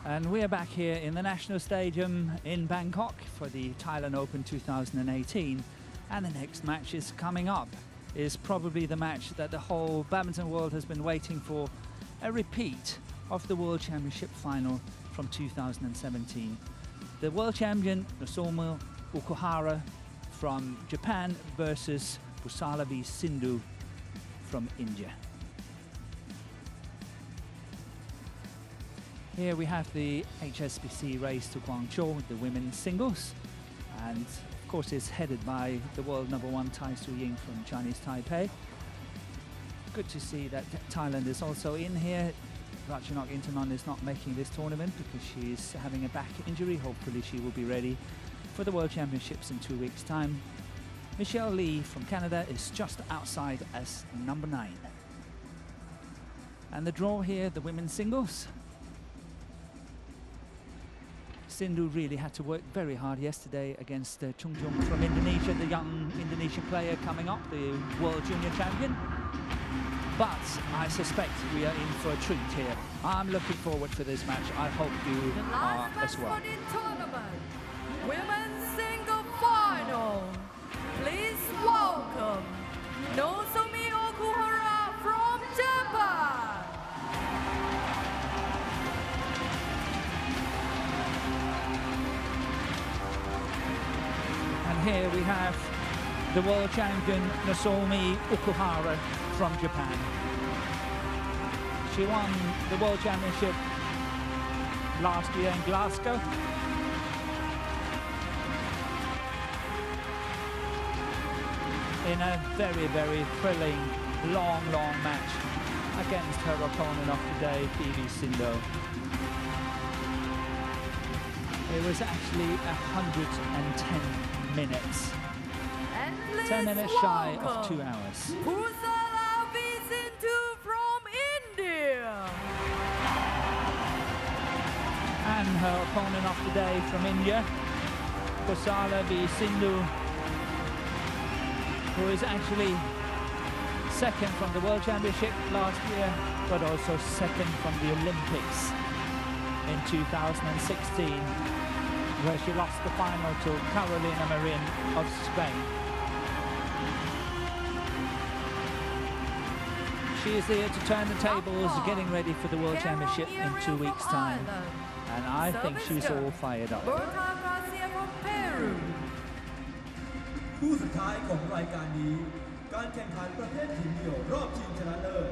And we're back here in the National Stadium in Bangkok for the Thailand Open 2018. And the next match is coming up. Is probably the match that the whole badminton world has been waiting for. A repeat of the World Championship final from 2017. The world champion Nozomi OKUHARA from Japan versus PUSARLA v Sindhu from India. Here we have the HSBC race to Guangzhou, the women's singles, and of course it's headed by the world #1 Tai Tzu Ying from Chinese Taipei. Good to see that Thailand is also in here. Ratchanok Intanon is not making this tournament because she's having a back injury. Hopefully she will be ready for the World Championships in 2 weeks' time. Michelle Lee from Canada is just outside as #9. And the draw here, the women's singles. Sindhu really had to work very hard yesterday against Chung Jung from Indonesia, the young Indonesian player coming up, the World Junior Champion. But I suspect we are in for a treat here. I'm looking forward for this match. I hope you are as well. The last match for the tournament, women's single final. Please welcome Nozomi OKUHARA from Japan. And here we have the world champion Nozomi OKUHARA from Japan. She won the World Championship last year in Glasgow. In a very, very thrilling, long match against her opponent of the day, PV Sindhu. It was actually 110 minutes. 10 minutes shy of 2 hours. PUSARLA v Sindhu from India. And her opponent of the day from India, PUSARLA v Sindhu, who is actually second from the World Championship last year, but also second from the Olympics in 2016, where she lost the final to Carolina Marin of Spain. She is here to turn the tables, getting ready for the World Championship in 2 weeks' time. And I think she's all fired up. คู่สุดท้ายของรายการนี้การแข่งขันประเภททีมเดี่ยวรอบชิงชนะเลิศ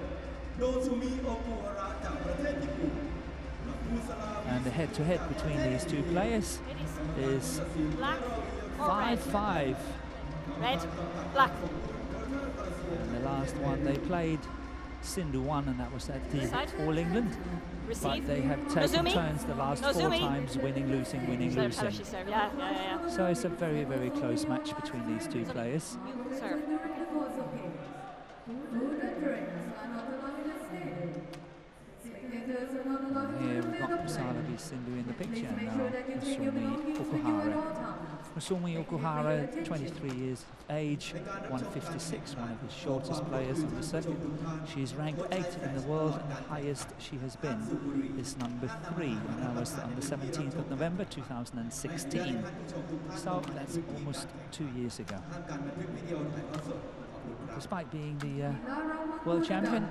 โนซุมิโอกุฮาระจากประเทศญี่ปุ่น And the head-to-head between these two players is 5-5. Red, black. And the last one they played, Sindhu won, and that was at the All England. But they have taken turns the last 4 times, winning, losing, winning, losing. Yeah. So it's a very, very close match between these two players. Serve. And here we've got PUSARLA v Sindhu in the picture now. Nozomi OKUHARA. Nozomi OKUHARA, 23 years of age, 156, one of the shortest players on the circuit. She's ranked 8th in the world, and the highest she has been is #3, and that was on the 17th of November 2016. So that's almost 2 years ago. Despite being the world champion,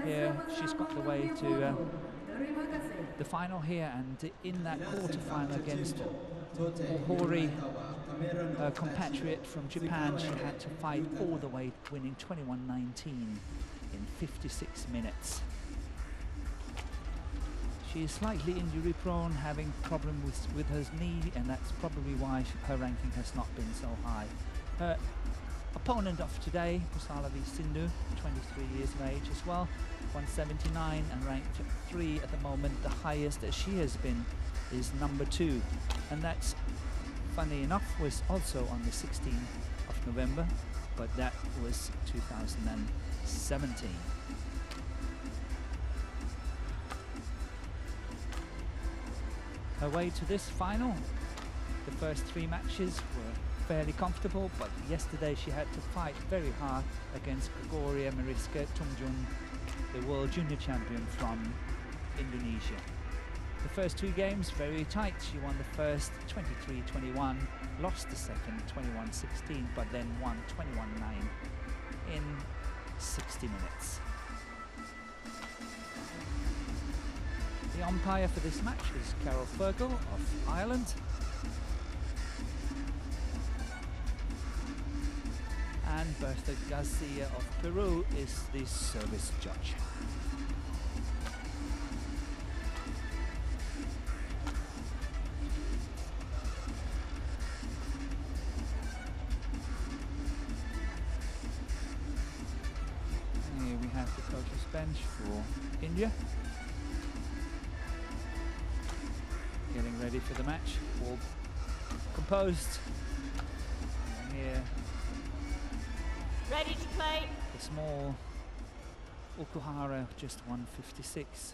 here she's got the way to the final here, and in that quarter-final against Ohori, a compatriot from Japan, she had to fight all the way, winning 21-19 in 56 minutes. She is slightly injury-prone, having problems with her knee, and that's probably why her ranking has not been so high. Her opponent of today, PUSARLA v Sindhu, 23 years of age as well, 179 and ranked 3 at the moment. The highest that she has been is #2, and that's, funny enough, was also on the 16th of November, but that was 2017. Her way to this final, the first 3 matches were fairly comfortable, but yesterday she had to fight very hard against Gregoria Mariska Tunjung, the World Junior Champion from Indonesia. The first two games very tight. She won the first 23-21, lost the second 21-16, but then won 21-9 in 60 minutes. The umpire for this match is Carol Fergal of Ireland. And Bertha Garcia of Peru is the service judge. Here we have the coach's bench for India. Getting ready for the match, all composed. And here, Ready to play. the small Okuhara, just 156,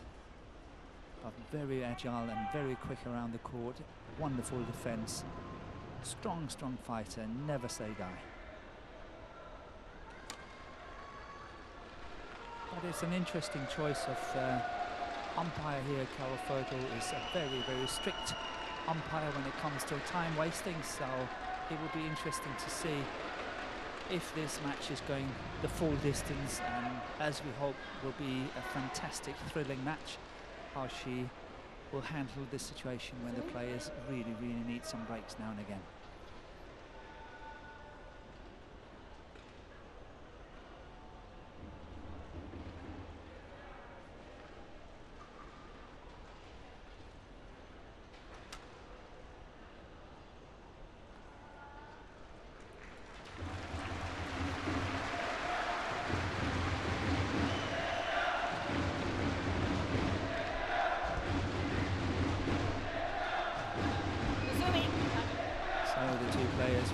but very agile and very quick around the court. Wonderful defense. Strong fighter, never say die. But it's an interesting choice of umpire here. Carol Fergal is a very strict umpire when it comes to time wasting, so it will be interesting to see if this match is going the full distance, and as we hope will be a fantastic thrilling match, how she will handle this situation when the players really need some breaks now and again.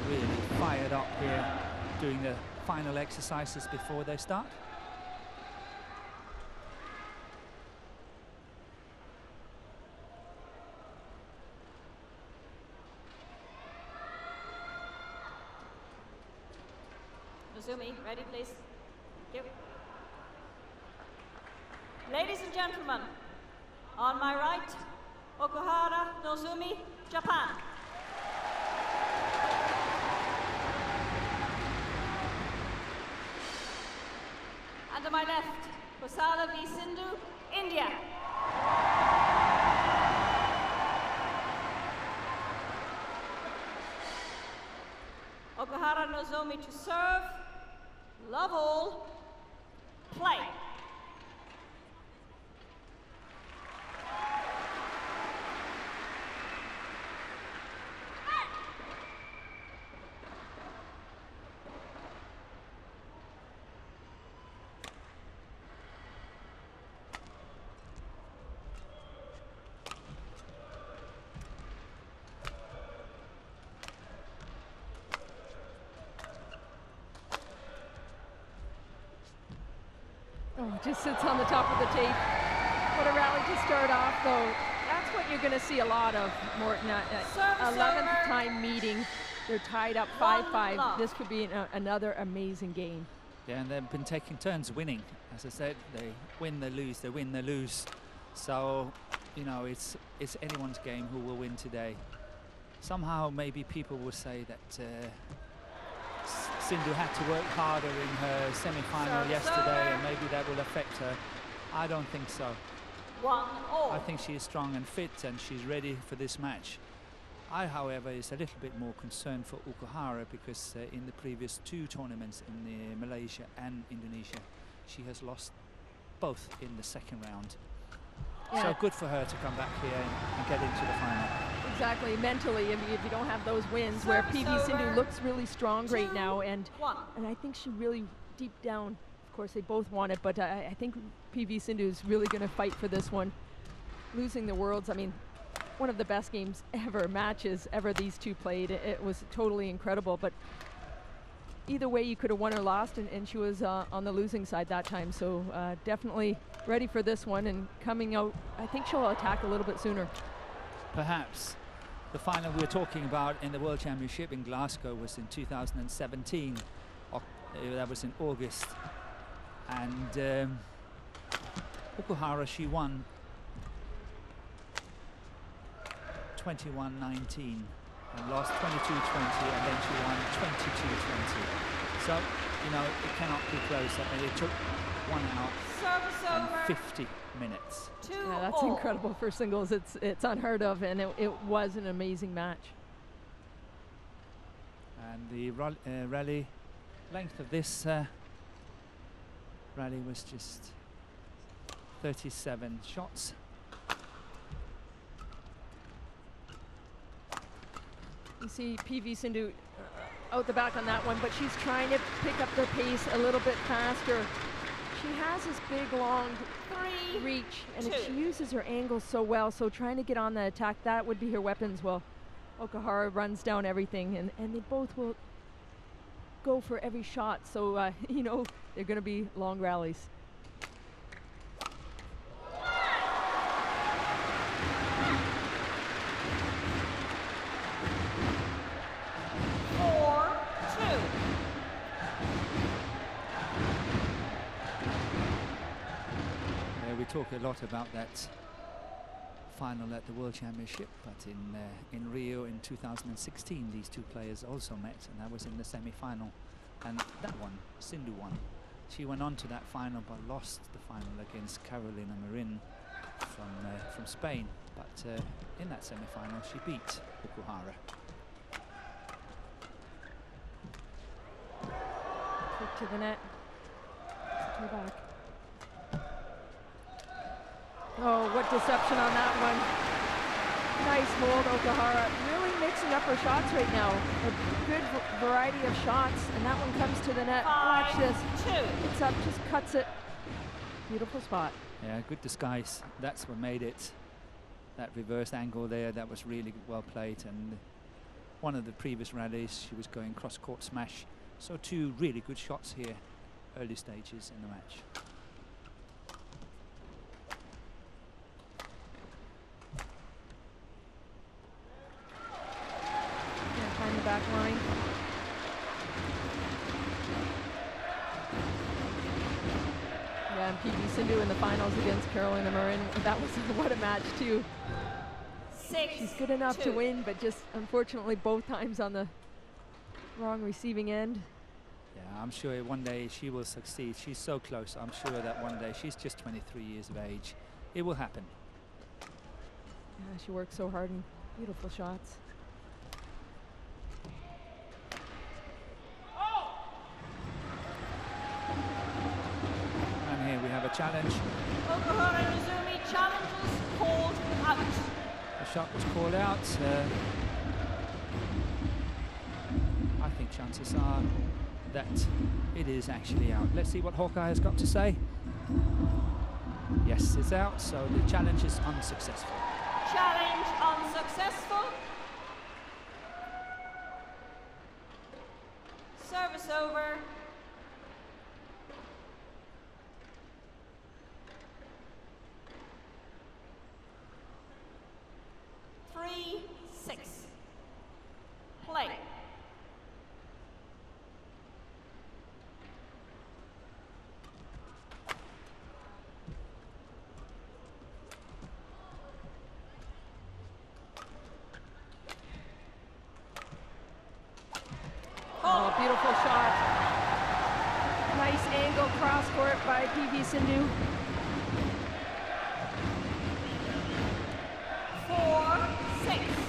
Really fired up here, doing the final exercises before they start. Nozomi, ready please. Thank you. Ladies and gentlemen, on my right, Okuhara, Nozomi, Japan. And to my left, PUSARLA v Sindhu, India. Okuhara Nozomi to serve, love all, play. Oh, just sits on the top of the tape. What a rally to start off, though. That's what you're going to see a lot of, Morton. 11th time meeting. They're tied up 5-5. This could be another amazing game. Yeah, and they've been taking turns winning. As I said, they win, they lose, they win, they lose. So, you know, it's anyone's game who will win today. Somehow, maybe people will say that Sindhu had to work harder in her semi-final yesterday, and maybe that will affect her. I don't think so. 1-all. I think she is strong and fit, and she's ready for this match. I, however, is a little bit more concerned for Okuhara, because in the previous two tournaments in the Malaysia and Indonesia, she has lost both in the second round. Yeah. So good for her to come back here and get into the final. Exactly, mentally, if you don't have those wins, where PV Sindhu looks really strong right now, and I think she really, deep down, of course they both want it, but I think PV Sindhu is really going to fight for this one. Losing the Worlds, I mean, one of the best games ever, matches ever these two played. It was totally incredible, but either way you could have won or lost, and she was on the losing side that time, so definitely ready for this one, and coming out, I think she'll attack a little bit sooner. Perhaps. The final we were talking about in the World Championship in Glasgow was in 2017. That was in August. And Okuhara, she won 21-19 and lost 22-20, and then she won 22-20. So, you know, it cannot be closer, and it took 1 hour and 50 minutes. Yeah, that's incredible for singles. It's unheard of, and it was an amazing match. And the rally length of this rally was just 37 shots. You see PV Sindhu out the back on that one, but she's trying to pick up the pace a little bit faster. She has this big, long reach, and she uses her angles so well, so trying to get on the attack, that would be her weapons. Well, Okuhara runs down everything, and they both will go for every shot, so you know, they're going to be long rallies. We talk a lot about that final at the World Championship, but in Rio in 2016 these two players also met, and that was in the semi-final, and that one Sindhu won. She went on to that final but lost the final against Carolina Marin from Spain, but in that semi-final she beat Okuhara. Quick to the net, to the back. Oh, what deception on that one. Nice hold, Okuhara. Really mixing up her shots right now. A good variety of shots, and that one comes to the net. Watch this. It's up, just cuts it. Beautiful spot. Yeah, good disguise. That's what made it. That reverse angle there, that was really well played. And one of the previous rallies, she was going cross-court smash. So 2 really good shots here, early stages in the match. Back line. Yeah, and PV Sindhu in the finals against Carolina Marin. That was what a match too. She's good enough to win, but just unfortunately both times on the wrong receiving end. Yeah, I'm sure one day she will succeed. She's so close. I'm sure that one day, she's just 23 years of age. It will happen. Yeah, she works so hard and beautiful shots. We have a challenge. Okuhara Nozomi challenges called out. The shot was called out. I think chances are that it is actually out. Let's see what Hawkeye has got to say. Yes, it's out, so the challenge is unsuccessful. Challenge unsuccessful. Service over. Play. Oh, beautiful shot. Nice angle cross court by PV Sindhu. 4-6.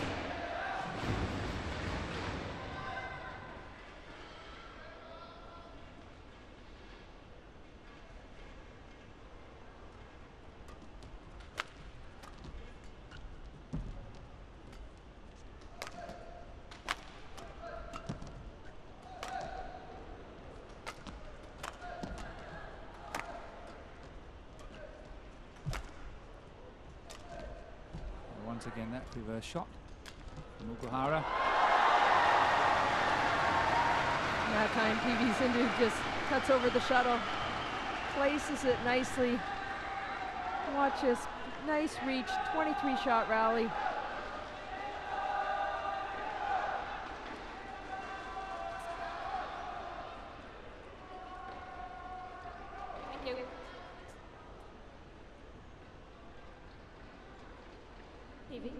Once again, that reverse shot from Okuhara. That time PV Sindhu just cuts over the shuttle, places it nicely. Watch this, nice reach, 23 shot rally. Thank you. PV.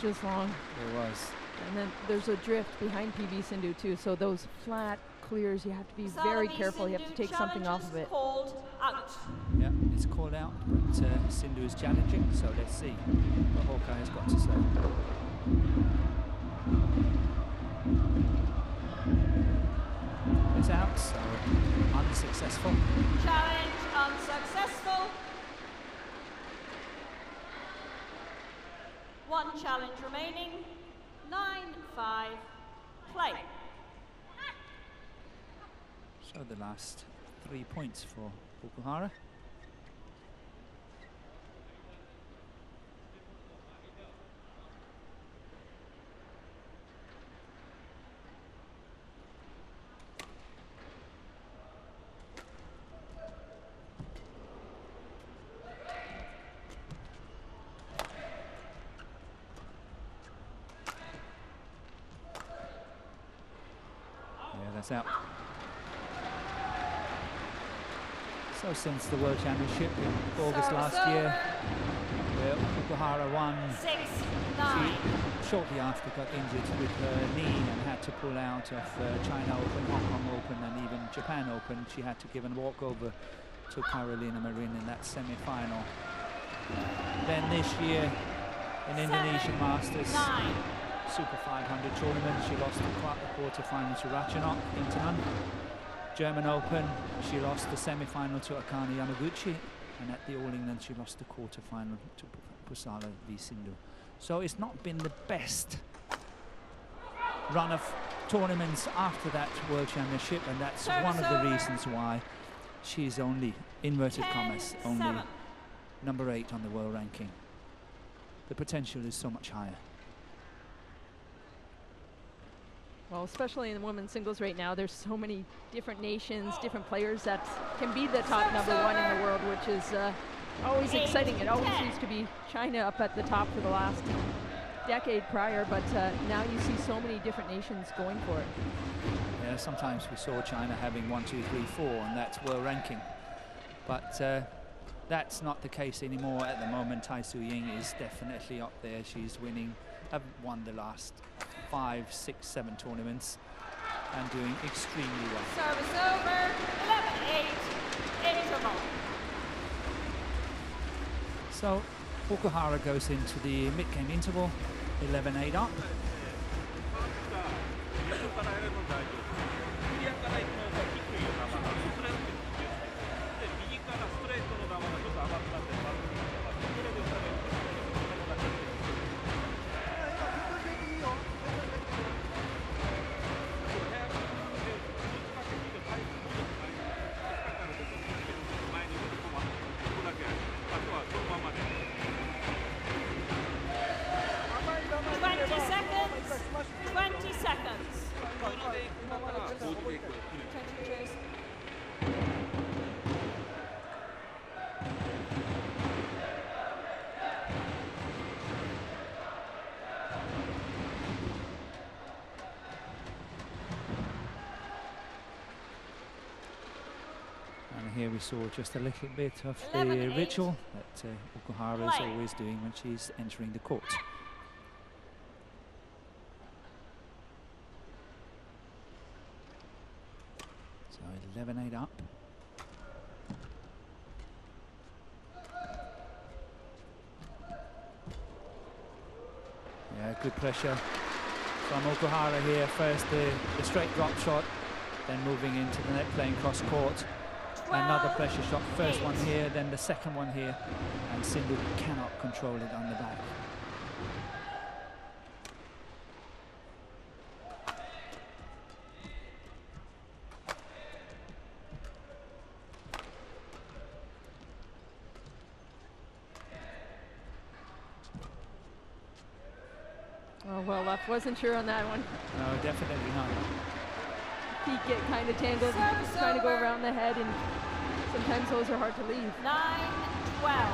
inches long. It was. And then there's a drift behind PV Sindhu too, so those flat clears, you have to be very careful. You have to take something off of it. Called out. Yeah, it's called out, but Sindhu is challenging, so let's see what Hawkeye has got to say. It's out, so unsuccessful. Challenge unsuccessful. One challenge remaining. 9-5. Play. So the last 3 points for Okuhara. Yeah, that's out. So since the World Championship in August last year, where Okuhara won, 6-9. she shortly after got injured with her knee and had to pull out of China Open, Hong Kong Open and even Japan Open. She had to give a walkover to Carolina Marin in that semi-final. Then this year in Indonesian Masters, 9. Super 500 tournament, she lost the quarter-final to Ratchanok Intanon. German Open, she lost the semi-final to Akane Yamaguchi, and at the All England she lost the quarter-final to PUSARLA v Sindhu. So it's not been the best run of tournaments after that World Championship, and that's one of the reasons why she's only, inverted commas, only number 8 on the world ranking. The potential is so much higher. Well, especially in the women's singles right now, there's so many different nations, different players that can be the top number 1 in the world, which is always exciting. It always used to be China up at the top for the last decade prior, but now you see so many different nations going for it. Yeah, sometimes we saw China having 1, 2, 3, 4, and that's world ranking. But that's not the case anymore at the moment. Tai Su Ying is definitely up there. She's winning, won the last 5, 6, 7 tournaments and doing extremely well. Service over. 11-8. Interval. So Okuhara goes into the mid-game interval, 11-8 up. Here we saw just a little bit of the ritual that Okuhara is always doing when she's entering the court. So 11-8 up. Yeah, good pressure from Okuhara here. First the straight drop shot, then moving into the net, playing cross court. Another pressure shot, first one here, then the second one here, and Sindhu cannot control it on the back. Oh, well left, wasn't sure on that one. No, definitely not. Feet get kind of tangled, trying to go around the head, and sometimes those are hard to leave. 9-12.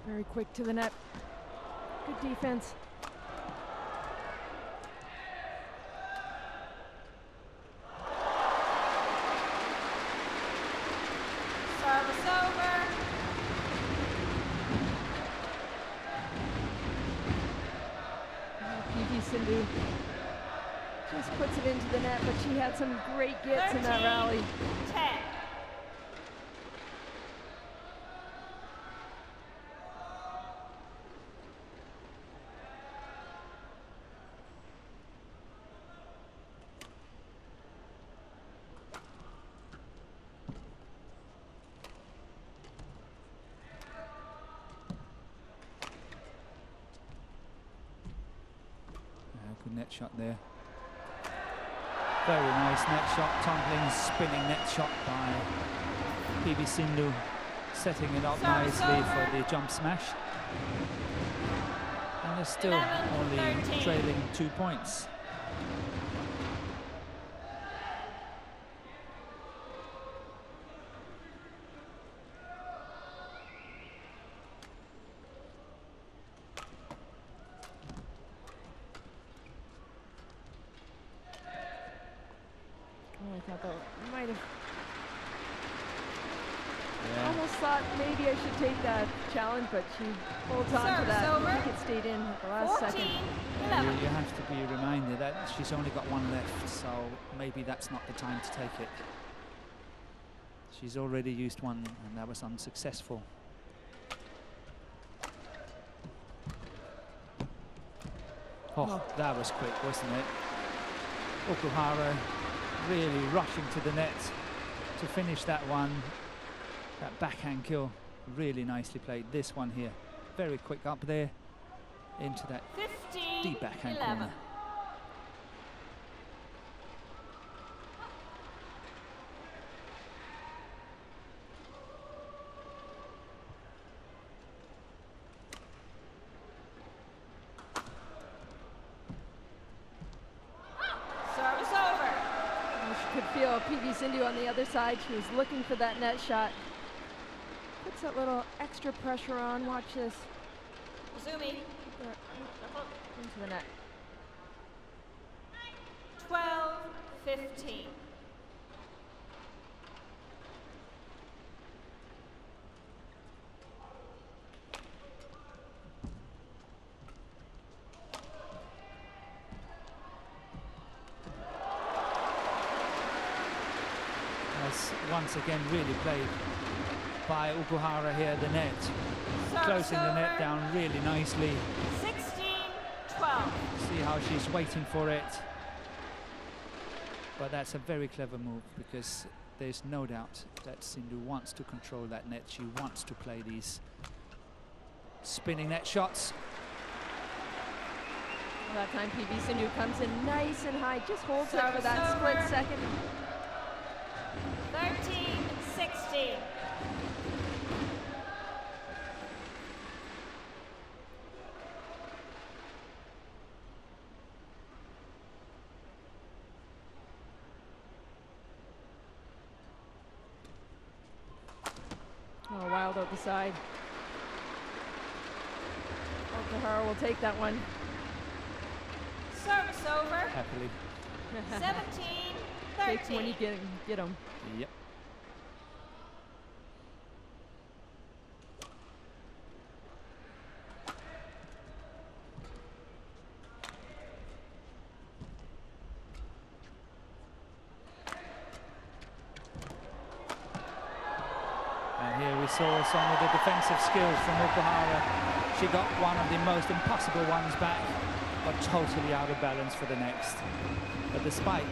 Very quick to the net. Good defense. Service over. PV Sindhu just puts it into the net, but she had some great gets in that rally. 10. Good net shot there. Very nice net shot, tumbling, spinning net shot by PV Sindhu, setting it up nicely for the jump smash. And they're still 11, only 13. trailing 2 points. Oh, I thought that might have. I almost thought maybe I should take that challenge, but she holds on to Service that. over. I think it stayed in at the last 14, second. 11. You have to be reminded that she's only got one left, so maybe that's not the time to take it. She's already used one, and that was unsuccessful. Oh, that was quick, wasn't it? Okuhara really rushing to the net to finish that one. That backhand kill, really nicely played. This one here, very quick up there into that 15, deep backhand 11. corner. Service over. Oh, she could feel PV Sindhu on the other side. She was looking for that net shot. Puts that little extra pressure on. Watch this. Nozomi. Into the net. 12, 15. Once again really played by Okuhara here, the net. Closing the net down really nicely. 16, 12. See how she's waiting for it. But that's a very clever move, because there's no doubt that Sindhu wants to control that net. She wants to play these spinning net shots. Well, that time PV Sindhu comes in nice and high, just holds it for Service that over. split second. 13, 16. Oh, wild out the side. Okuhara will take that one. Service over. Happily. 17, Takes when you 13. get them. Yep. And here we saw some of the defensive skills from Okuhara. She got one of the most impossible ones back, but totally out of balance for the next. But despite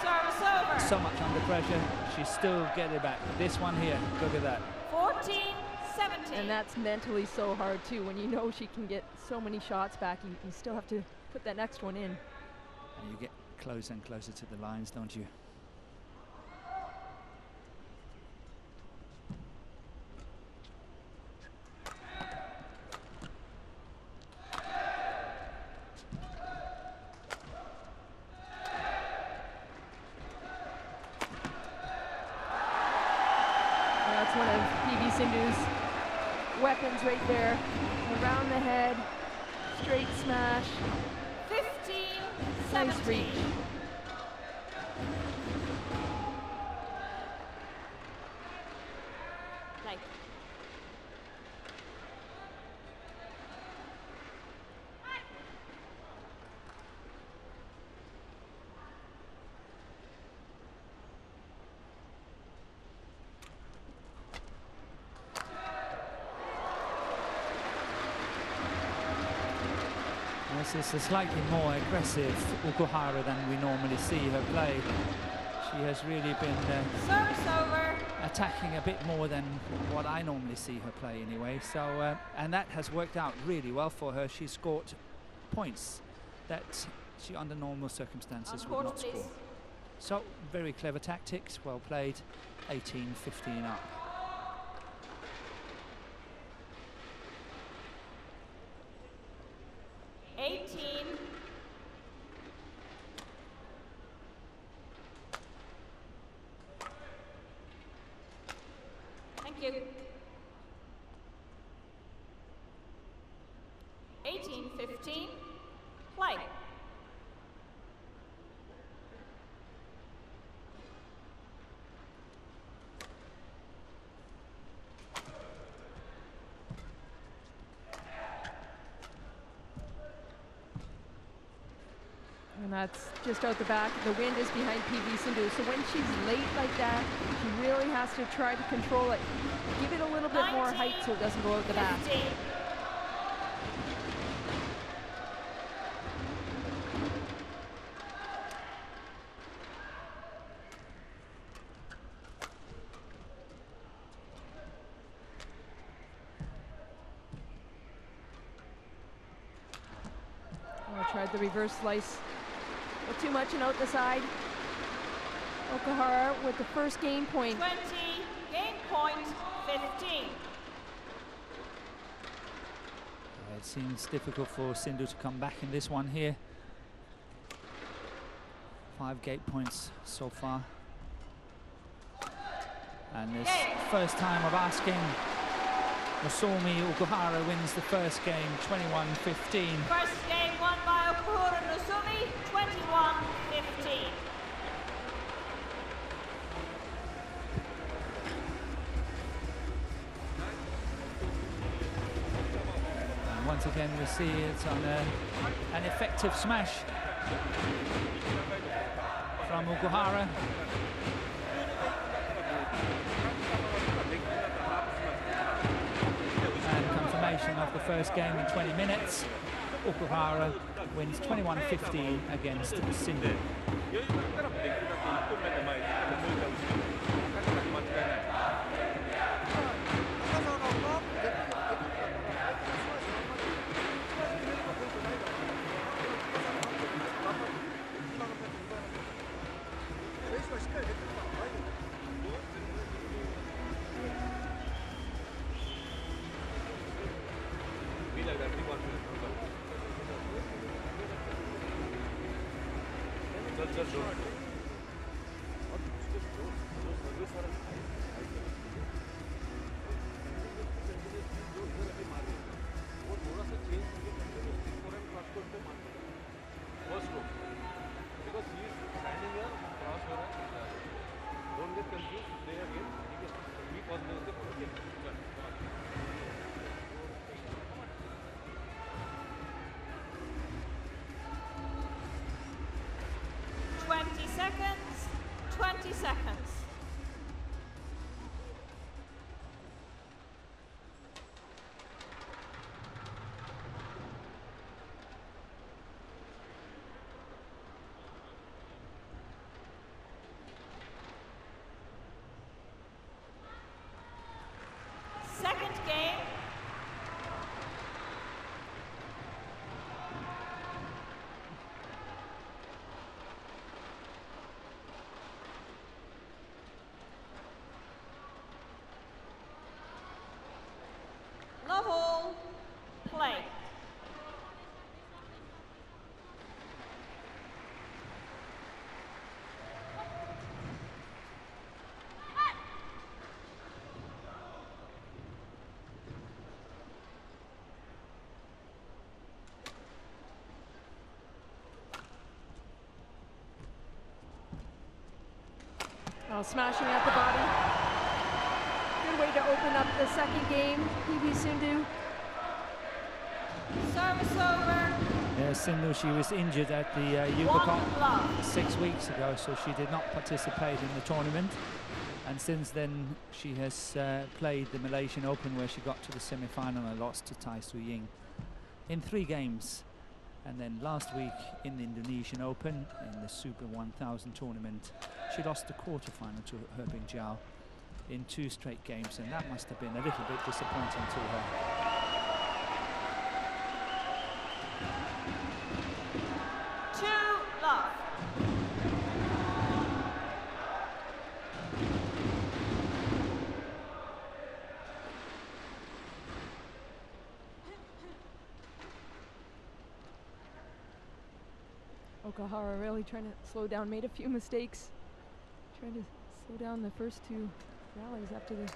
Service over. so much under pressure, she still get it back. This one here, look at that. 14, 17. And that's mentally so hard too. When you know she can get so many shots back, you still have to put that next one in. And you get closer and closer to the lines, don't you? That's one of PV Sindhu's weapons right there. Around the head, straight smash. 15, Nice 17. reach. Play. This is a slightly more aggressive Okuhara than we normally see her play. She has really been Service over. attacking a bit more than what I normally see her play anyway. So, and that has worked out really well for her. She scored points that she under normal circumstances would not score. So, very clever tactics, well played, 18-15 up. Thank you. 18-15. Play. And that's just out the back. The wind is behind PV Sindhu. So when she's late like that, she really has to try to control it. Give it a little bit more height so it doesn't go out the back. 15. Oh, tried the reverse slice. But too much and out the side. Okuhara with the first game point. 20. Game point 15. It seems difficult for Sindhu to come back in this one here. 5 gate points so far. And this first time of asking, Nozomi Okuhara wins the first game, 21-15. First game won by Okuhara Nozomi, 21-15. And once again we see it's on an effective smash from Okuhara. Of the first game in 20 minutes. Okuhara wins 21-15 against Sindhu. Seconds, 20 seconds. Second game. Level, play. Oh, smashing at the body. Good way to open up the second game, PV Sindhu. Service over. Yeah, Sindhu, she was injured at the Yuba 6 weeks ago, so she did not participate in the tournament. And since then, she has played the Malaysian Open, where she got to the semi-final and lost to Tai Su Ying in 3 games. And then last week in the Indonesian Open, in the Super 1000 tournament, she lost the quarterfinal to Herbing Jiao in 2 straight games, and that must have been a little bit disappointing to her. 2-love. Okuhara really trying to slow down, made a few mistakes. Trying to slow down the first 2 rallies after the...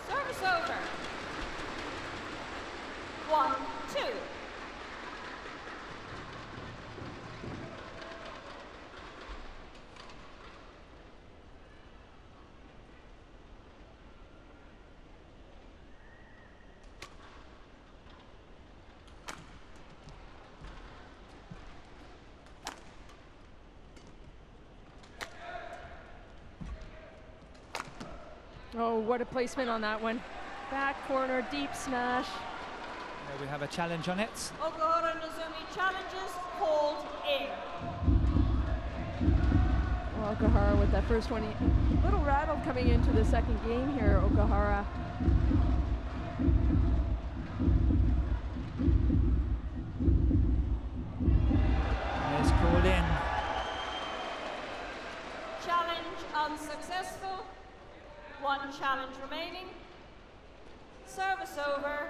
Service over. 1-2. Oh, what a placement on that one. Back corner, deep smash. There we have a challenge on it. Okuhara Nozomi challenges called in. Well, Okuhara with that first one. A little rattled coming into the second game here, Okuhara. It's called in. Challenge unsuccessful. 1 challenge remaining. Service over.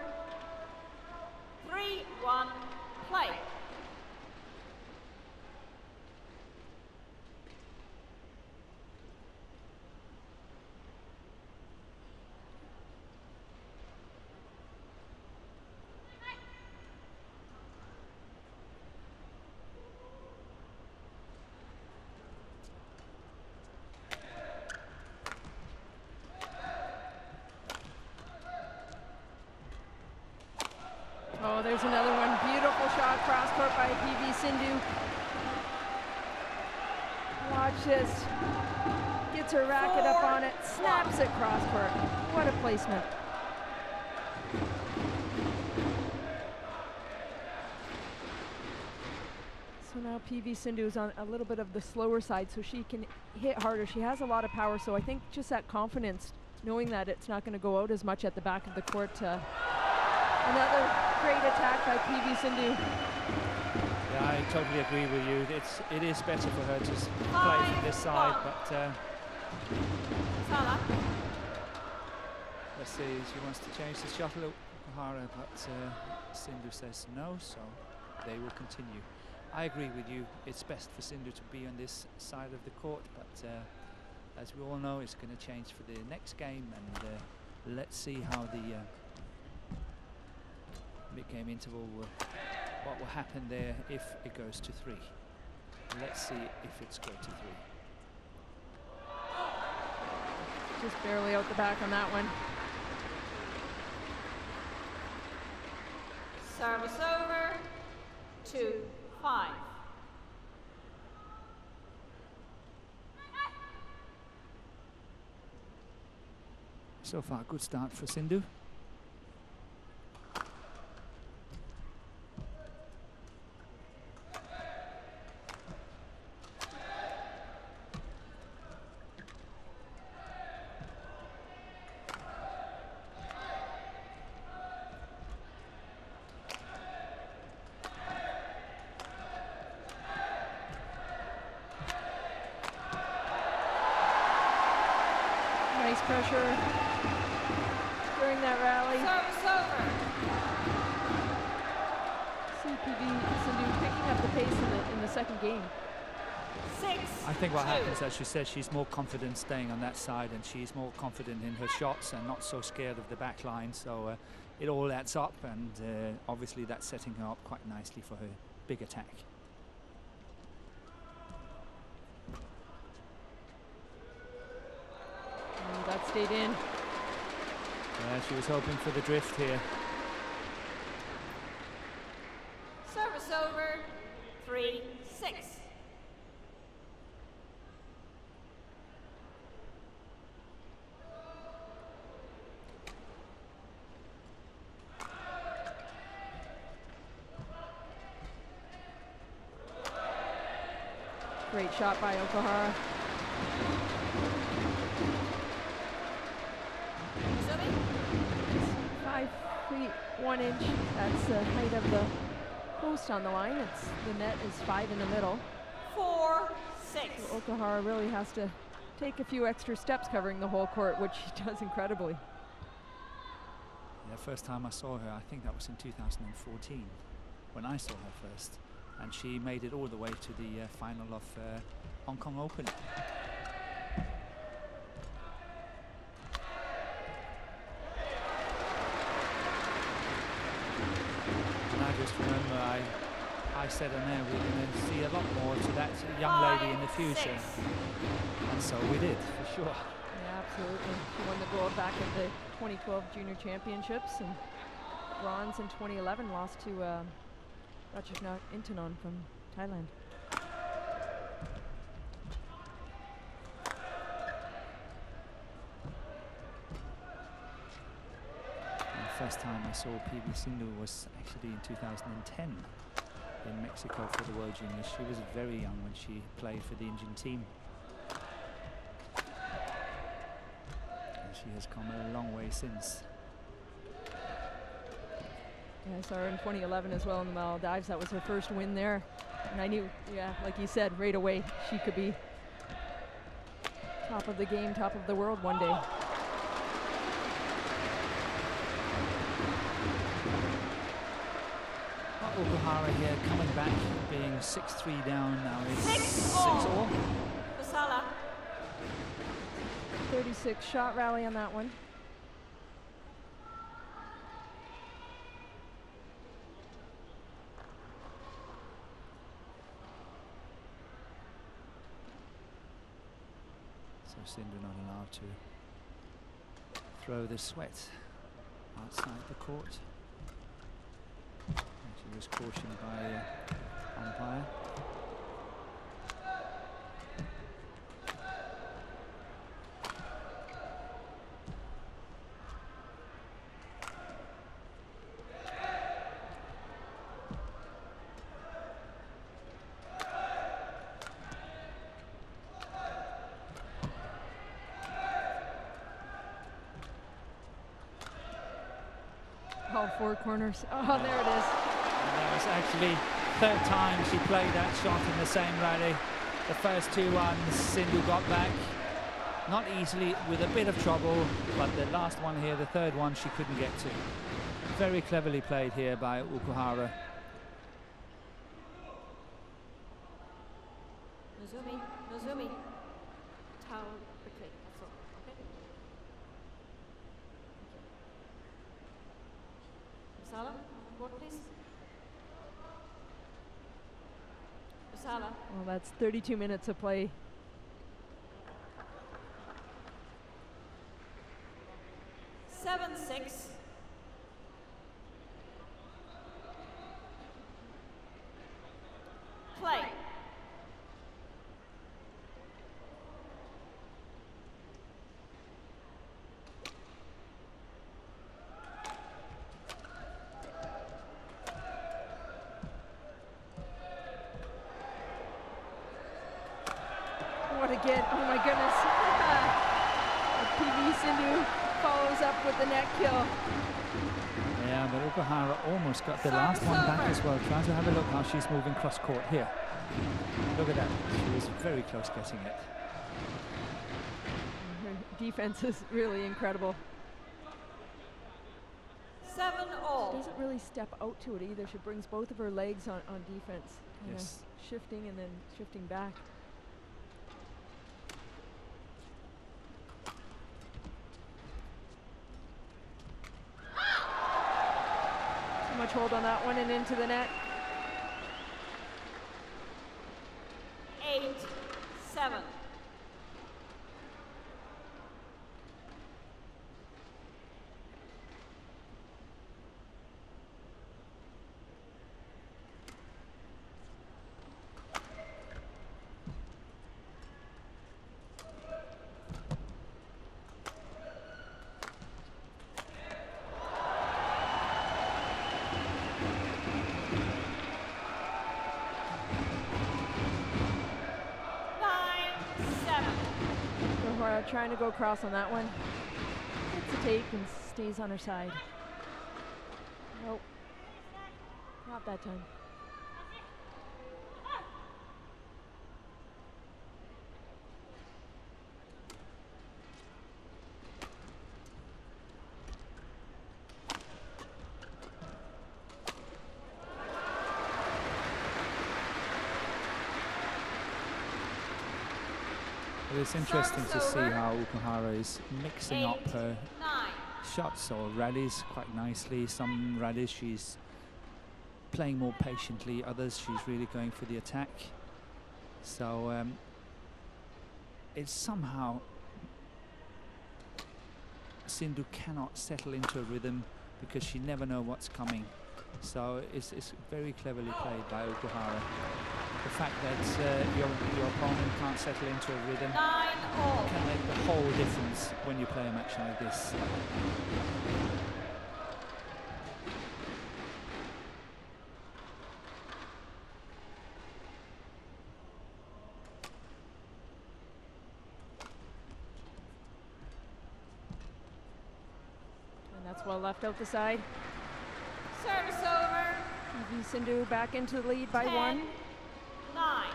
3-1, play. Oh, there's another one. Beautiful shot cross court by PV Sindhu. Watch this. Gets her racket up on it, snaps it cross court. What a placement. So now PV Sindhu is on a little bit of the slower side, so she can hit harder. She has a lot of power, so I think just that confidence, knowing that it's not going to go out as much at the back of the court. Another great attack by PV Sindhu. Yeah, I totally agree with you. It is better for her to play from this side, but let's see, she wants to change the shuttle, Okuhara, but Sindhu says no, so they will continue. I agree with you. It's best for Sindhu to be on this side of the court, but as we all know, it's going to change for the next game, and let's see how the mid-game interval what will happen there if it goes to 3. Let's see if it's go to 3. Just barely out the back on that one. Service over. 2-5. So far, good start for Sindhu. Nice pressure during that rally. Service over. PV Sindhu picking up the pace in the second game. 6-2. I think what happens, as she said, she's more confident staying on that side, and she's more confident in her shots and not so scared of the back line. So it all adds up, and obviously that's setting her up quite nicely for her big attack. stayed in. Yeah, she was hoping for the drift here. Service over, 3-6. Great shot by Okuhara. Nozomi, 5 feet 1 inch. That's the height of the post on the line. The net is 5 in the middle. 4-6. So Okuhara really has to take a few extra steps covering the whole court, which she does incredibly. Yeah, first time I saw her, I think that was in 2014 when I saw her first. And she made it all the way to the final of Hong Kong Open. And I just remember I said on there we're going to see a lot more to that young lady in the future. And so we did, for sure. Yeah, absolutely. She won the gold back at the 2012 Junior Championships and bronze in 2011, lost to Ratchaknath Intanon from Thailand. And the first time I saw PV Sindhu was actually in 2010 in Mexico for the World Juniors. She was very young when she played for the Indian team. And she has come a long way since. Yeah, I saw her in 2011 as well in the Maldives. That was her first win there. And I knew, yeah, like you said, right away, she could be top of the game, top of the world one day. Okuhara here coming back, being 6-3 down now. It's 6-all. PUSARLA. 36 shot rally on that one. So Sindhu not allowed to throw the sweat outside the court. And she was cautioned by umpire. All 4 corners. Oh, there it is. And that was actually third time she played that shot in the same rally. The first 2 ones Sindhu got back, not easily, with a bit of trouble, but the last one here, the third one, she couldn't get to. Very cleverly played here by Okuhara. Nozomi. Towel quickly. That's all. Okay. PUSARLA, on board, please. PUSARLA. Well, that's 32 minutes of play. Seven, 6. Play. What again? Oh my goodness. PV Sindhu follows up with the net kill. Yeah, but Okuhara almost got the last one back as well. Trying to have a look how she's moving cross court here. Look at that. She was very close getting it. Her defense is really incredible. 7-all. She doesn't really step out to it either. She brings both of her legs on defense. Kinda Yes. shifting and then shifting back. Too much hold on that one and into the net. 8-7. trying to go across on that one. Gets a take and stays on her side. Nope. Not that time. It's interesting to see how Okuhara is mixing up her shots or rallies quite nicely. Some rallies she's playing more patiently, others she's really going for the attack. So it's somehow Sindhu cannot settle into a rhythm because she never knows what's coming. So it's very cleverly played by Okuhara. The fact that your opponent can't settle into a rhythm can make the whole difference when you play a match like this. And that's well left out the side. Service over. PV Sindhu back into the lead by 10, 1. 9.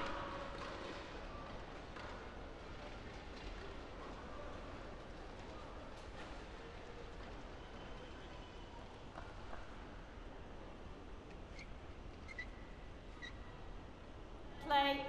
Play.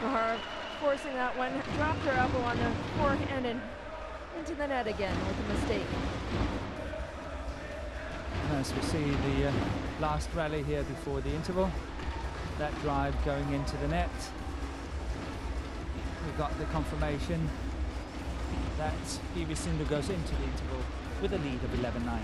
Okuhara forcing that one, dropped her elbow on the forehand and into the net again with a mistake. As we see the last rally here before the interval, that drive going into the net. We got the confirmation that PV Sindhu goes into the interval with a lead of 11-9.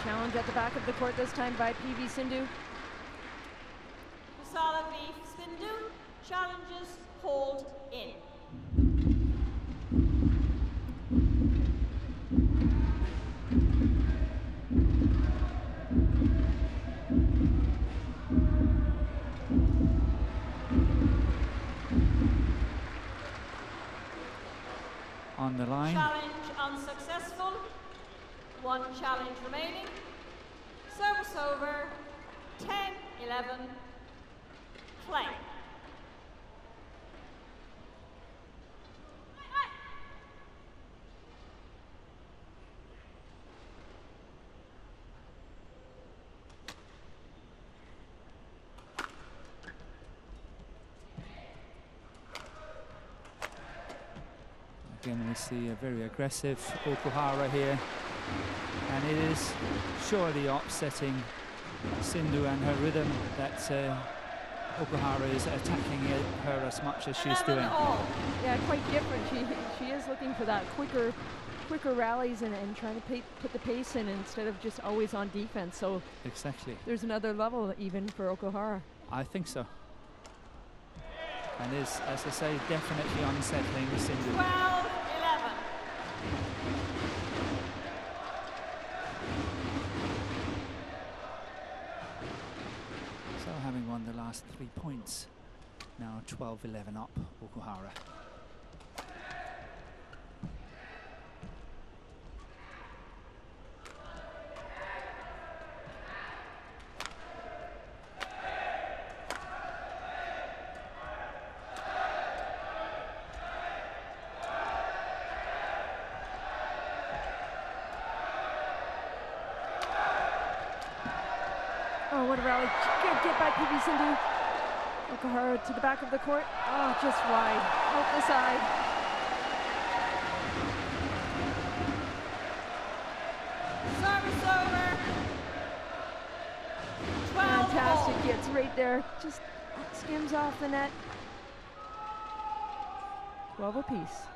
Challenge at the back of the court this time by PV Sindhu. PUSARLA v Sindhu. Challenges hold in. On the line. Challenge unsuccessful. 1 challenge remaining. Service over. 10-11. Play. Again, we see a very aggressive Okuhara here, and it is surely upsetting Sindhu and her rhythm that Okuhara is attacking her as much as she's doing. Yeah, quite different. She is looking for that quicker rallies and trying to put the pace in instead of just always on defense. So exactly, there's another level even for Okuhara. I think so. And is, as I say, definitely unsettling Sindhu. 12-11. last 3 points. Now 12-11 up, Okuhara. Oh, what a rally. Good get by PV Sindhu. Okuhara to the back of the court. Oh, just wide. Out the side. Service over. 12 Fantastic hits right there. Just skims off the net. 12 apiece.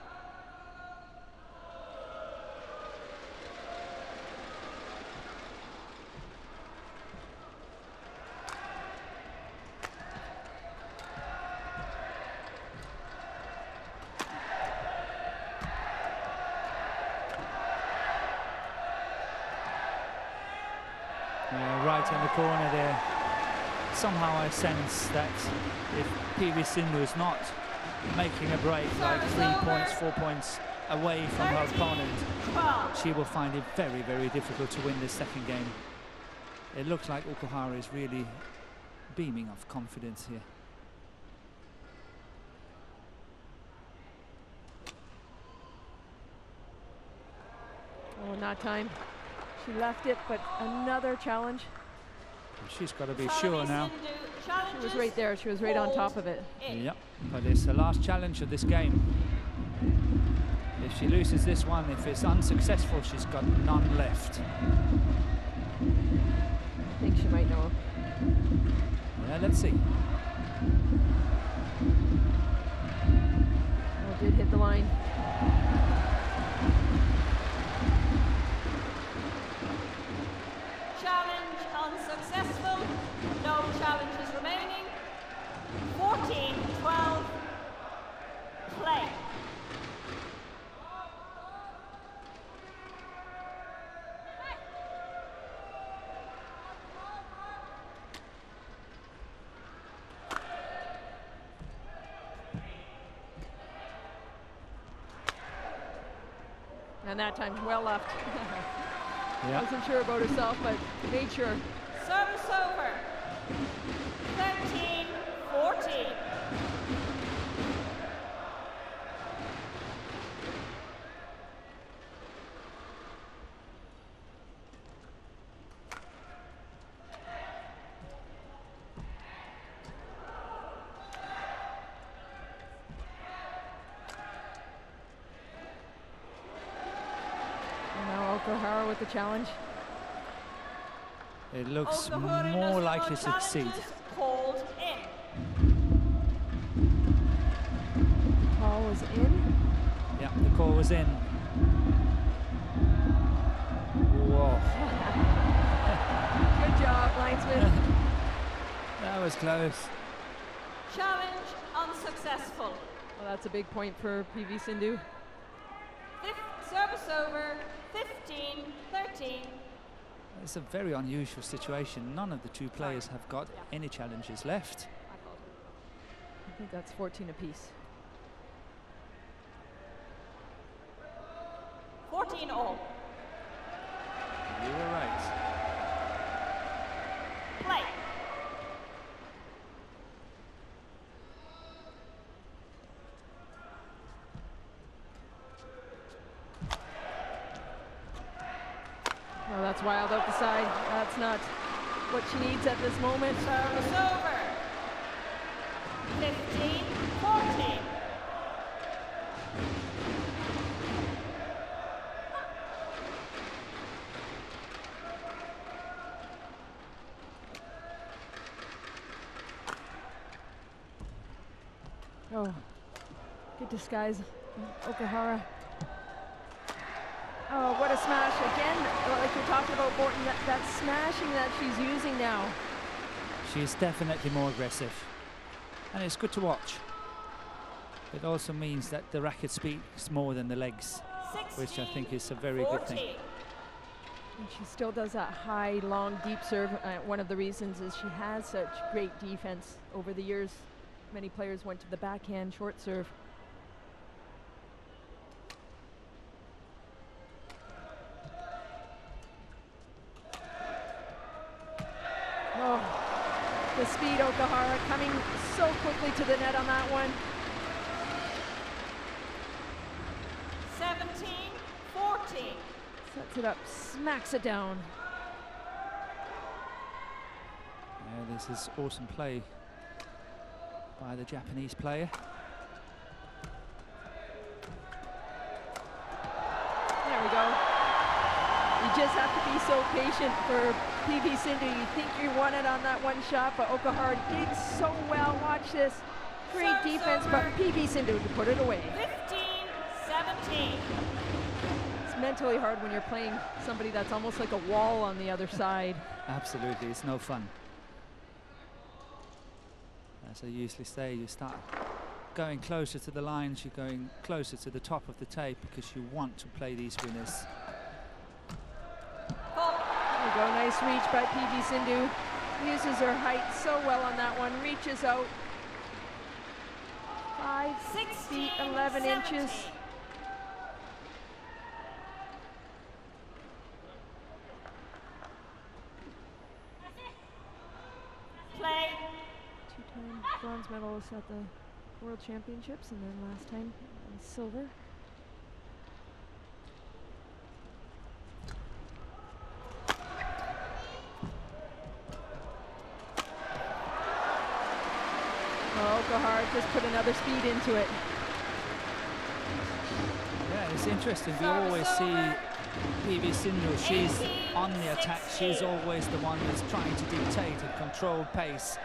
Right in the corner there. Somehow I sense that if PV Sindhu is not making a break, like 3 points, 4 points away from her opponent, 12. she will find it very, very difficult to win this second game. It looks like Okuhara is really beaming of confidence here. Oh, not time. She left it, but another challenge. She's got to be sure now. She was right there. She was right on top of it. Yep, but it's the last challenge of this game. If she loses this one, if it's unsuccessful, she's got none left. I think she might know. Yeah, let's see. Oh, did hit the line. Challenge unsuccessful. No challenges remaining. 14-12. Play. And that time, well left. Yeah. Wasn't sure about herself, but made sure. Service over. 13-14. And now Okuhara with the challenge. It looks Okuhara more Nozomi likely to succeed. challenges called in. Call was in. Yeah, the call was in. Whoa. Good job, linesman. That was close. Challenge unsuccessful. Well, that's a big point for PV Sindhu. Service over. 15-13. It's a very unusual situation. None of the two players have got any challenges left. I think that's 14 apiece. 14 all. You were right. Play. Oh, that's wild out the side. That's not what she needs at this moment. Service over. 15-14. Oh, good disguise. Okuhara. Oh, what a smash. Again, like you're talking about, Borton, that smashing that she's using now. She's definitely more aggressive. And it's good to watch. It also means that the racket speaks more than the legs, which I think is a very good thing. And she still does that high, long, deep serve. One of the reasons is she has such great defense. Over the years, many players went to the backhand short serve. Oh, the speed, Okuhara coming so quickly to the net on that one. 17-14. Sets it up, smacks it down. Yeah, this is awesome play by the Japanese player. There we go. You just have to be so patient for PV Sindhu. You think you won it on that one shot, but Okuhara did so well. Watch this. Great defense, but PV Sindhu to put it away. 15-17. It's mentally hard when you're playing somebody that's almost like a wall on the other side. Absolutely, it's no fun. As I usually say, you start going closer to the lines, you're going closer to the top of the tape because you want to play these winners. There we go, nice reach by PV Sindhu. Uses her height so well on that one, reaches out 5 feet 11 inches. Play. Two-time bronze medalist at the World Championships, and then last time silver. Okuhara just put another speed into it. Yeah, it's interesting. We always see PV Sindhu, she's on the attack. She's always the one that's trying to dictate a controlled pace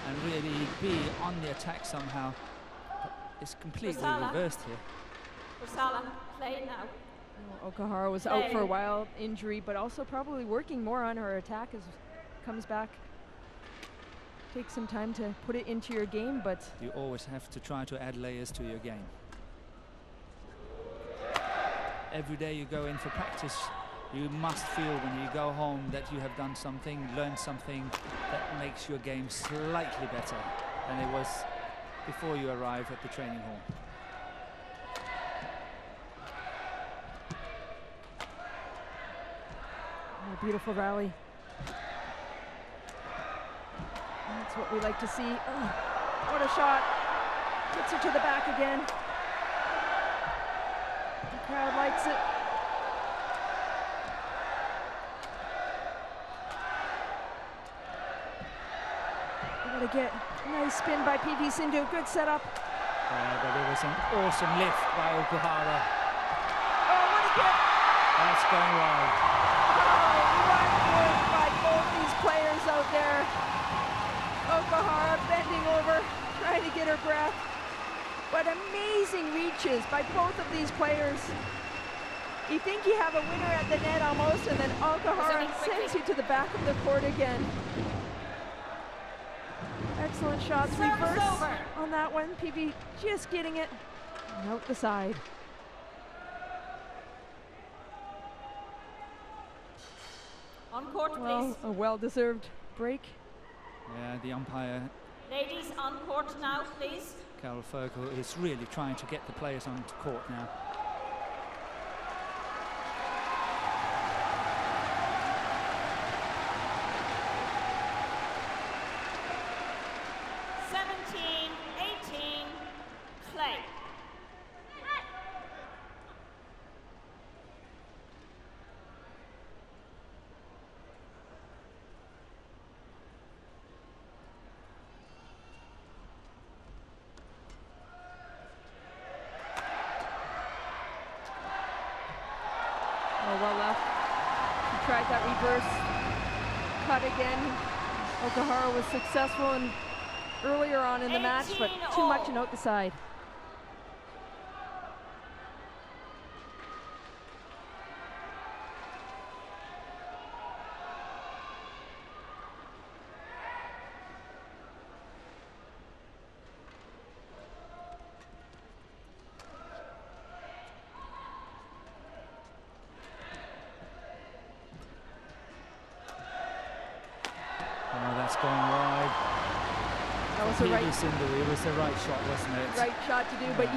and really be on the attack somehow. But it's completely reversed here. PUSARLA, play now. Well, Okuhara was out for a while, injury, but also probably working more on her attack as comes back. Takes some time to put it into your game, but you always have to try to add layers to your game. Every day you go in for practice, you must feel when you go home that you have done something, learned something that makes your game slightly better than it was before you arrive at the training hall. Oh, beautiful rally. That's what we like to see. Oh, what a shot. Puts her to the back again. The crowd likes it. We're gonna get a nice spin by PV Sindhu. Good setup. Yeah, but it was an awesome lift by Okuhara. Oh, what a kick. That's going well. Oh, what work by both these players out there. Okuhara bending over, trying to get her breath. But amazing reaches by both of these players. You think you have a winner at the net almost, and then Okuhara sends you to the back of the court again. Excellent shots, reverse on that one. PV just getting it and out the side. On court, please. Well, a well-deserved break. Yeah, the umpire, Ladies on court now, please. Carol Ferkel, is really trying to get the players onto court now. Play. Oh, well left. He tried that reverse cut again. Okuhara was successful in earlier on in the match, but too much and out the side. That's going wide. That was the right. Sindhu, it was the right shot, wasn't it? Right shot to do, but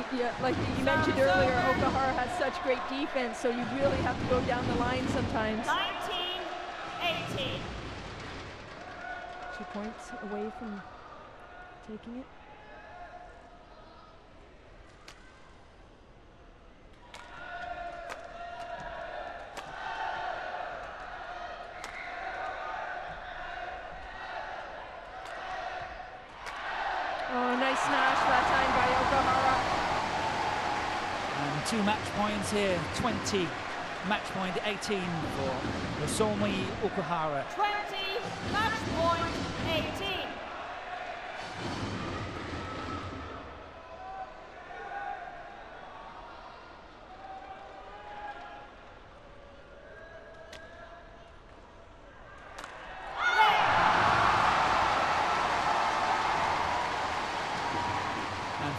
like you mentioned earlier, Okuhara has such great defense, so you really have to go down the line sometimes. 19-18. 2 points away from taking it. Oh, nice smash that time by Okuhara. And 2 match points here, 20, match point 18 for Nozomi Okuhara. 20, match point 18.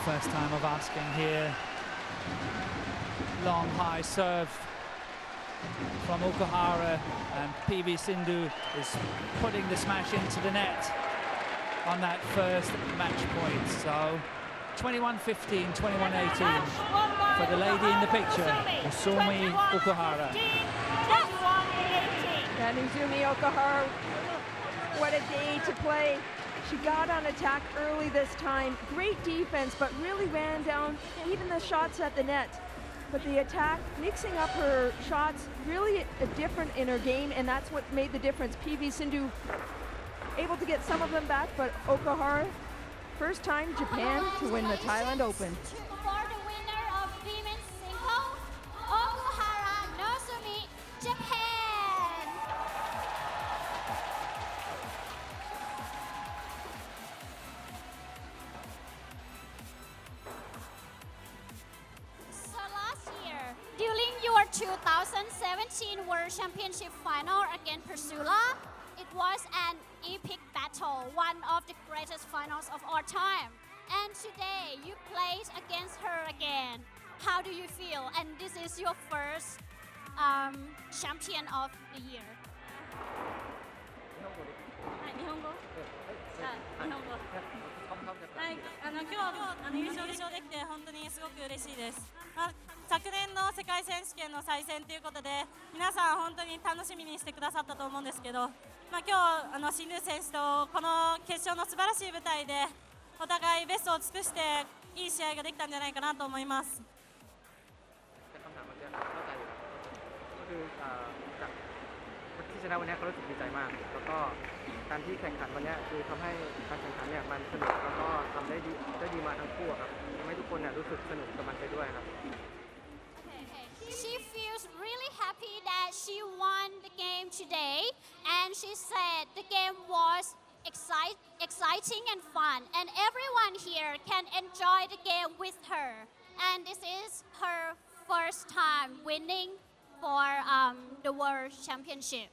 First time of asking here. Long high serve from Okuhara, and PV Sindhu is putting the smash into the net on that first match point. So 21-15, 21-18 for the lady in the picture, Nozomi Okuhara. 21-18. And Nozomi Okuhara, what a day to play. She got on attack early this time. Great defense, but really ran down even the shots at the net. But the attack, mixing up her shots, really different in her game, and that's what made the difference. PV Sindhu able to get some of them back, but Okuhara, first time Japan to win the Thailand Open. For the winner of women's single, Okuhara, Nozomi, Japan. So last year, during your 2017 World Championship final against PUSARLA, it was an epic battle, one of the greatest finals of all time. And today, you played against her again. How do you feel? And this is your first champion of the year. 日本語日本語はい、今日優勝できて本当にすごく嬉しいです。昨年の世界選手権の再戦ということで、皆さん本当に楽しみにしてくださったと思うんですけど、今日シンドゥ選手とこの決勝の素晴らしい舞台でお互いベストを尽くしていい試合ができたんじゃないかなと思います。ที่ชนะวันนี้ก็รู้สึกดีใจมากแล้วก็การที่แข่งขันวันนี้คือทำให้การแข่งขันเนี่ยมันสนุกแล้วก็ทำได้ดีมาทั้งคู่ครับทำให้ทุกคนเนี่ยรู้สึกสนุกกับมันไปด้วยครับ She feels really happy that she won the game today, and she said the game was exciting and fun, and everyone here can enjoy the game with her. And this is her first time winning for the World Championship.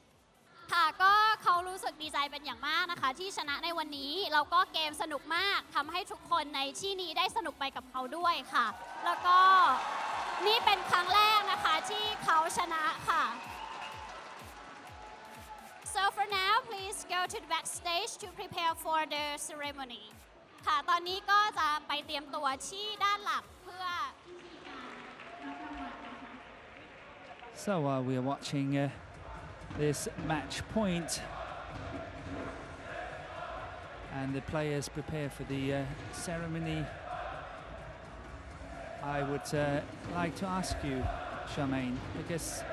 ค่ะก็เขารู้สึกดีใจเป็นอย่างมากนะคะที่ชนะในวันนี้แล้วก็เกมสนุกมากทำให้ทุกคนในที่นี้ได้สนุกไปกับเขาด้วยค่ะแล้วก็นี่เป็นครั้งแรกนะคะที่เขาชนะค่ะ So for now please go to the backstage to prepare for the ceremony ค่ะตอนนี้ก็จะไปเตรียมตัวที่ด้านหลังเพื่อ So we are watching this match point, and the players prepare for the ceremony. I would like to ask you, Charmaine, because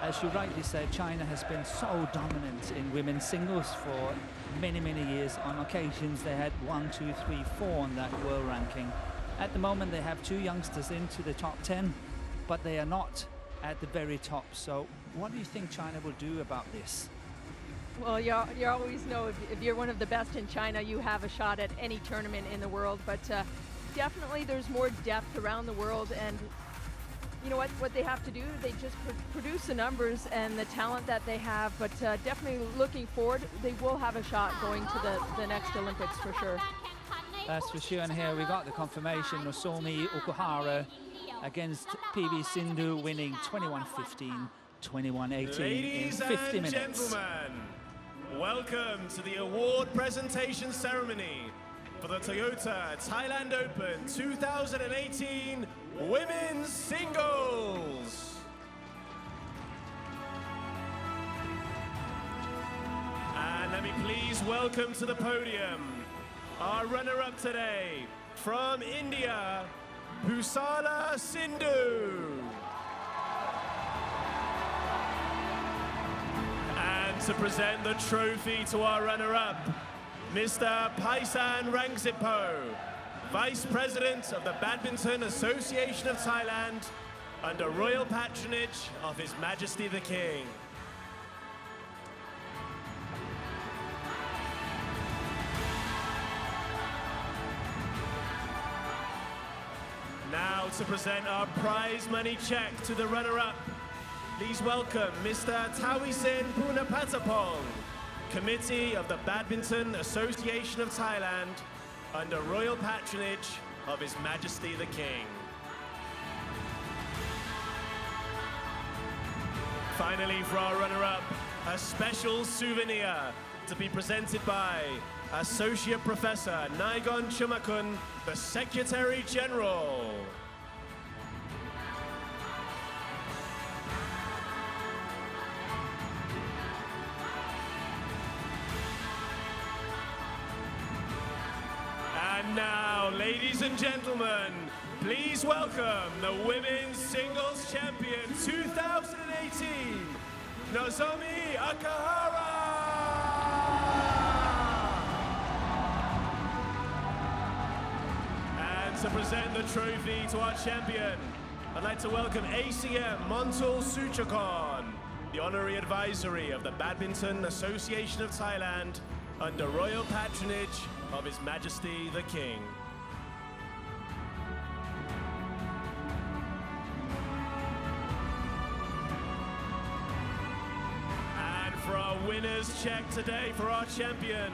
as you rightly said, China has been so dominant in women's singles for many years. On occasions they had 1, 2, 3, 4 on that world ranking. At the moment they have 2 youngsters into the top 10, but they are not at the very top. So what do you think China will do about this? Well, you always know if you're one of the best in China, you have a shot at any tournament in the world. But definitely there's more depth around the world, and you know what they have to do? They just produce the numbers and the talent that they have. But definitely looking forward, they will have a shot going to the next Olympics for sure. That's for sure. And here we got the confirmation: Nozomi OKUHARA against PV Sindhu, winning 21-15, 21-18 in 50 minutes. Gentlemen, Welcome to the award presentation ceremony for the Toyota Thailand Open 2018 Women's Singles. And let me please welcome to the podium our runner-up today from India, PUSARLA Sindhu. And to present the trophy to our runner-up, Mr. Paisan Rangsipo, Vice President of the Badminton Association of Thailand, under royal patronage of His Majesty the King. Now to present our prize money check to the runner-up, please welcome Mr. Tawisin Punapatapong, Committee of the Badminton Association of Thailand, under royal patronage of His Majesty the King. Finally, for our runner-up, a special souvenir to be presented by Associate Professor Naigon Chumakun, the Secretary General. And now, ladies and gentlemen, please welcome the Women's Singles Champion 2018, Nozomi OKUHARA! And to present the trophy to our champion, I'd like to welcome ACM Montul Suchakon, the Honorary Advisory of the Badminton Association of Thailand, under royal patronage of His Majesty the King. And for our winner's check today for our champion,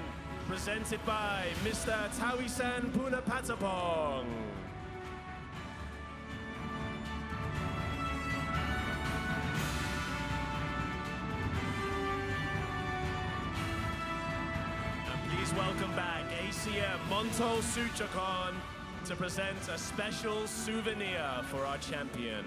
presented by Mr. Tawisan Punapatapong. Please welcome back ACM Montul Suchakon to present a special souvenir for our champion.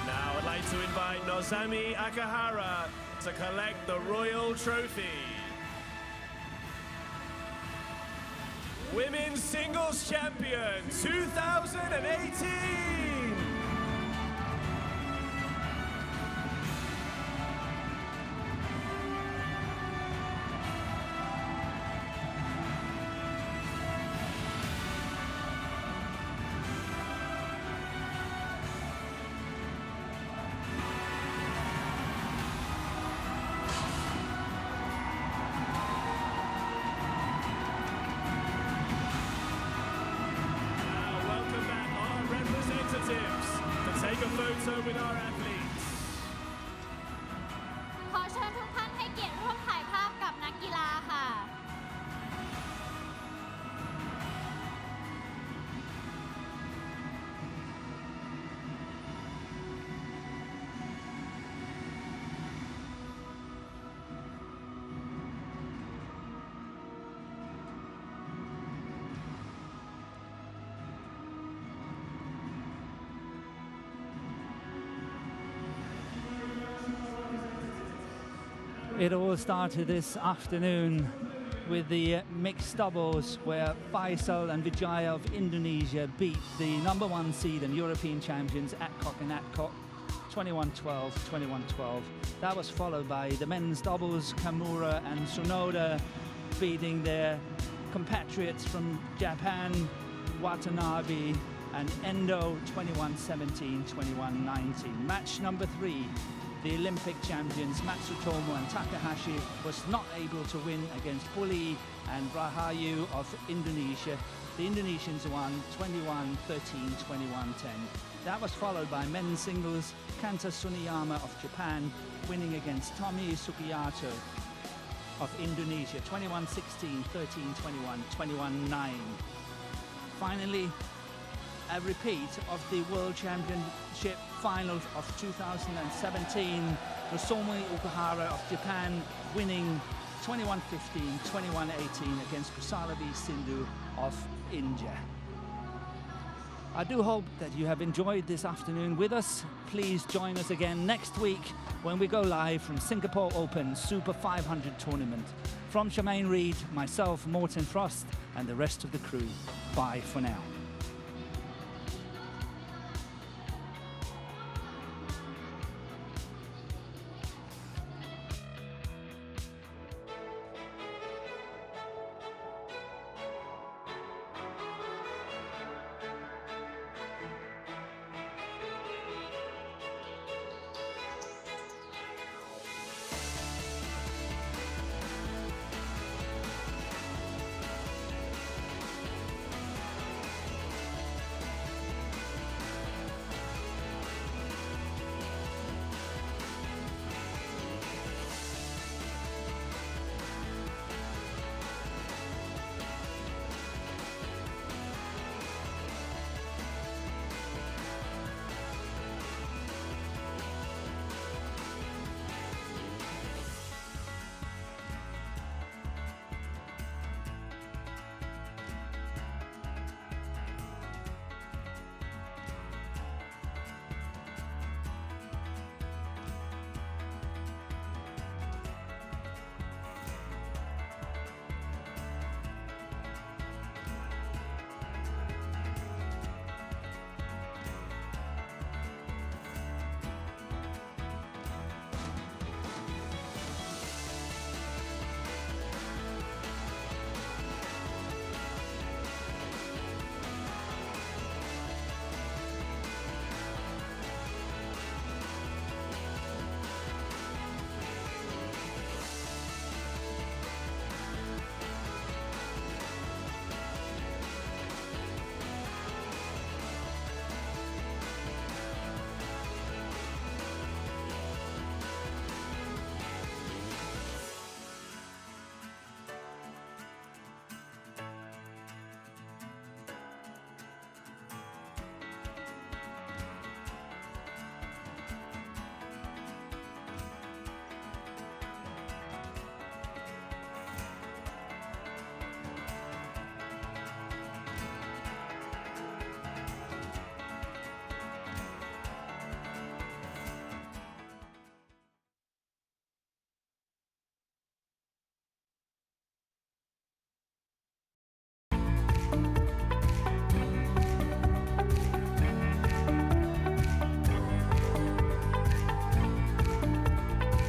Now I'd like to invite Nozomi OKUHARA to collect the royal trophy. Women's Singles Champion 2018! To take a photo with our athletes. ขอเชิญทุกท่านให้เกียรติร่วมถ่ายภาพกับนักกีฬาค่ะ It all started this afternoon with the mixed doubles where Faisal and Vijaya of Indonesia beat the #1 seed and European champions Adcock and Adcock 21-12, 21-12. That was followed by the men's doubles, Kamura and Sunoda beating their compatriots from Japan, Watanabe and Endo, 21-17, 21-19. Match number 3, the Olympic champions Matsutomo and Takahashi was not able to win against Puli and Rahayu of Indonesia. The Indonesians won 21-13, 21-10. That was followed by men's singles, Kanta Suniyama of Japan winning against Tommy Sugiyato of Indonesia, 21-16, 13-21, 21-9. Finally, a repeat of the World Championship final of 2017, Nozomi OKUHARA of Japan winning 21-15, 21-18 against PUSARLA Sindhu of India. I do hope that you have enjoyed this afternoon with us. Please join us again next week when we go live from Singapore Open Super 500 tournament. From Charmaine Reid, myself, Morten Frost, and the rest of the crew, bye for now.